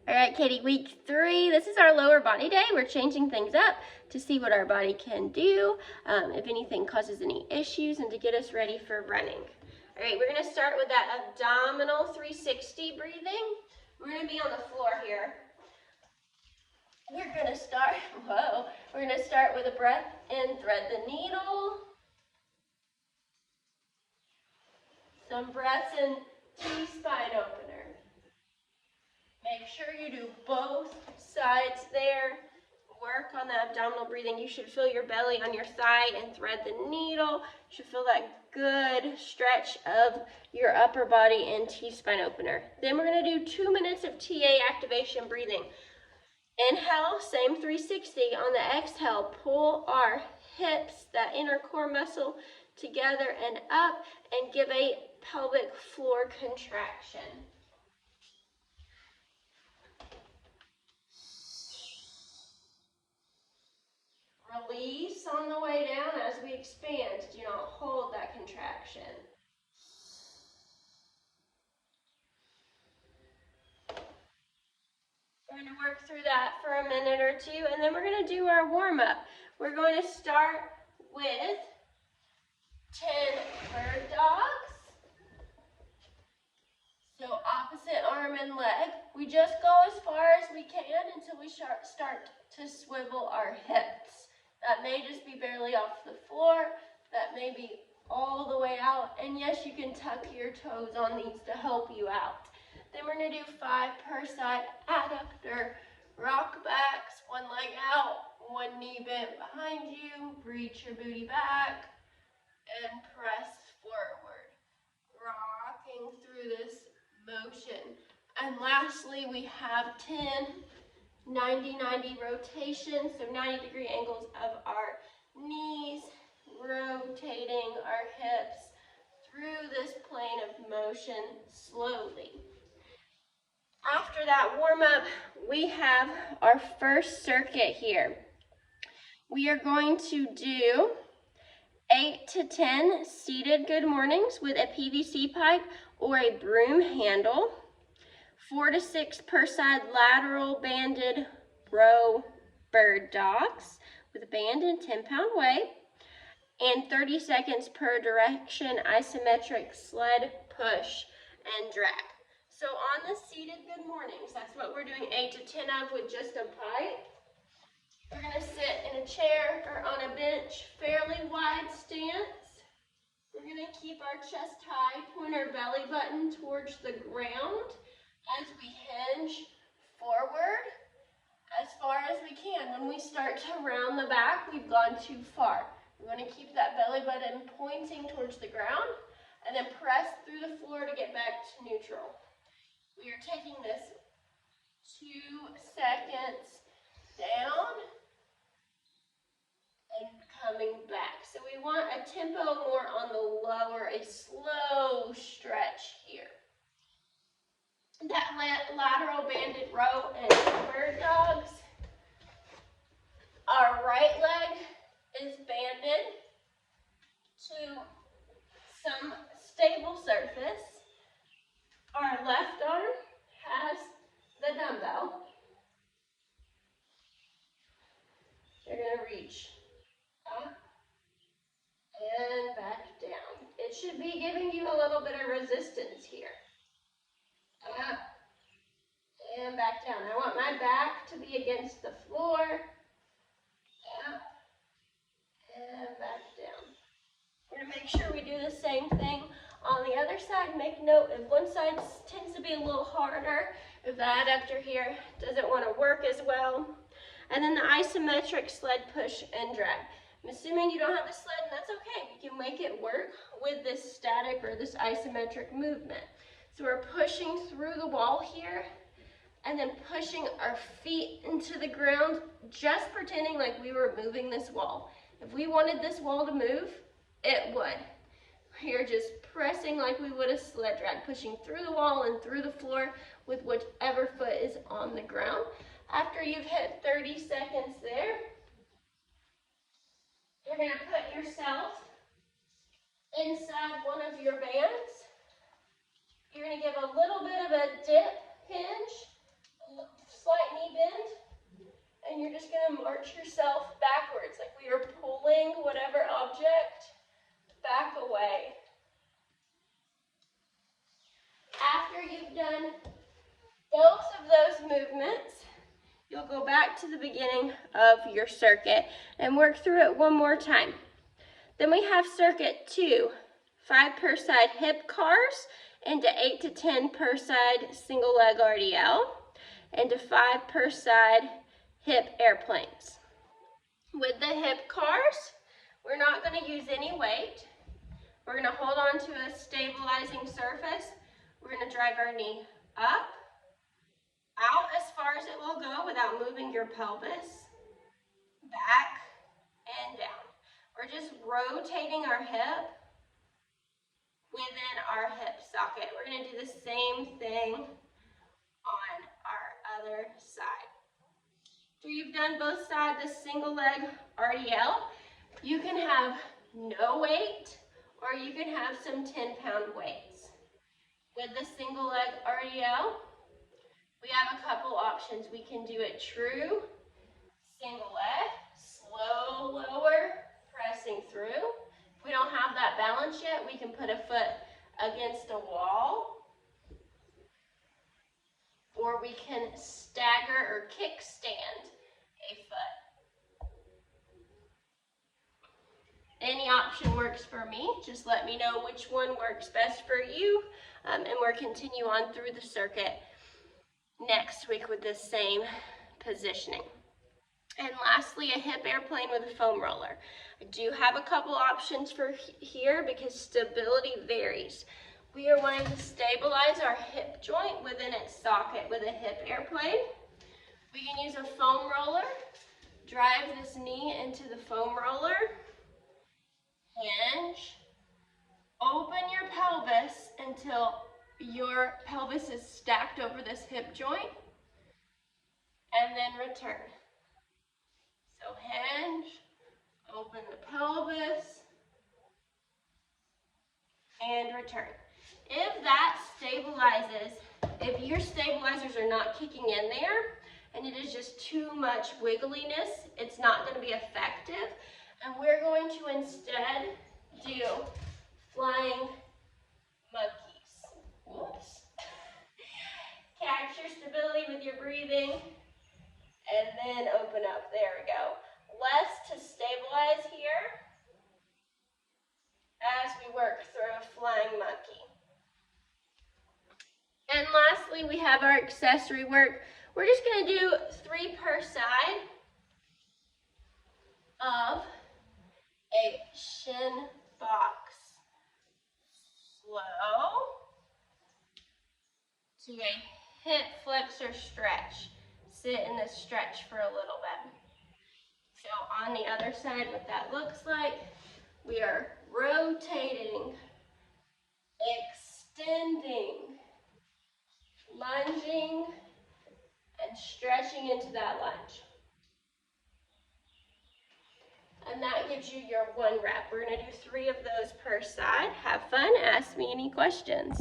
All right, Katie, week 3. This is our lower body day. We're changing things up to see what our body can do, if anything causes any issues, and to get us ready for running. All right, we're gonna start with that abdominal 360 breathing. We're gonna be on the floor here. We're gonna start with a breath in, thread the needle. Some breaths in, T-spine opener. Make sure you do both sides there. Work on the abdominal breathing. You should feel your belly on your thigh and thread the needle. You should feel that good stretch of your upper body and T-spine opener. Then we're gonna do 2 minutes of TA activation breathing. Inhale, same 360. On the exhale, pull our hips, that inner core muscle, together and up, and give a pelvic floor contraction. Release on the way down as we expand. Do not hold that contraction. We're going to work through that for a minute or two, and then we're going to do our warm-up. We're going to start with 10 bird dogs. So opposite arm and leg. We just go as far as we can until we start to swivel our hips. That may just be barely off the floor. That may be all the way out. And yes, you can tuck your toes on these to help you out. Then we're going to do 5 per side adductor. Rock backs, one leg out, one knee bent behind you. Reach your booty back and press forward. Rocking through this motion. And lastly, we have 10 90-90 rotations, so 90-degree angles of our knees, rotating our hips through this plane of motion slowly. After that warm-up, we have our first circuit here. We are going to do 8 to 10 seated good mornings with a PVC pipe or a broom handle. 4 to 6 per side lateral banded row bird dogs with a band and 10-pound weight. And 30 seconds per direction isometric sled push and drag. So on the seated good mornings, that's what we're doing 8 to 10 of with just a pipe. We're going to sit in a chair or on a bench, fairly wide stance. We're going to keep our chest high, point our belly button towards the ground as we hinge forward as far as we can. When we start to round the back, we've gone too far. We want to keep that belly button pointing towards the ground and then press through the floor to get back to neutral. We are taking this 2 seconds down and coming back. So we want a tempo more on the lower, a slow stretch here. That lateral banded row and bird dogs. Our right leg is banded to some stable surface. Our left arm has the dumbbell. You're going to reach up and back down. It should be giving you a little bit of resistance here. Up and back down. I want my back to be against the floor. Up and back down. We're going to make sure we do the same thing on the other side. Make note if one side tends to be a little harder, if the adductor here doesn't want to work as well. And then the isometric sled push and drag. I'm assuming you don't have a sled, and that's okay. You can make it work with this static or this isometric movement. So we're pushing through the wall here and then pushing our feet into the ground, just pretending like we were moving this wall. If we wanted this wall to move, it would. We're just pressing like we would a sled drag, pushing through the wall and through the floor with whichever foot is on the ground. After you've hit 30 seconds there, you're going to put yourself inside one of your bands. You're going to give a little bit of a dip hinge movements, you'll go back to the beginning of your circuit and work through it one more time. Then we have circuit 2, 5 per side hip cars, into 8 to 10 per side single leg RDL, and to 5 per side hip airplanes. With the hip cars, we're not going to use any weight. We're going to hold on to a stabilizing surface. We're going to drive our knee up, out as far as it will go without moving your pelvis, back, and down. We're just rotating our hip within our hip socket. We're going to do the same thing on our other side. After you've done both sides, the single leg RDL, you can have no weight or you can have some 10-pound weights. With the single leg RDL, we have a couple options. We can do it true, single leg, slow lower, pressing through. If we don't have that balance yet, we can put a foot against a wall, or we can stagger or kickstand a foot. Any option works for me. Just let me know which one works best for you, and we'll continue on through the circuit next week with the same positioning. And lastly, a hip airplane with a foam roller. I do have a couple options for here because stability varies. We are wanting to stabilize our hip joint within its socket with a hip airplane. We can use a foam roller. Drive this knee into the foam roller. Hinge. Open your pelvis until your pelvis is stacked over this hip joint. And then return. So hinge, open the pelvis, and return. If that stabilizes, if your stabilizers are not kicking in there, and it is just too much wiggliness, it's not going to be effective. And we're going to instead do flying monkeys. Whoops. Catch your stability with your breathing. And then open up, there we go. Less to stabilize here as we work through a flying monkey. And lastly, we have our accessory work. We're just going to do 3 per side of a shin box. Slow to a hip flexor stretch. Sit in this stretch for a little bit. So on the other side, what that looks like, we are rotating, extending, lunging, and stretching into that lunge. And that gives you your 1 rep. We're going to do 3 of those per side. Have fun. Ask me any questions.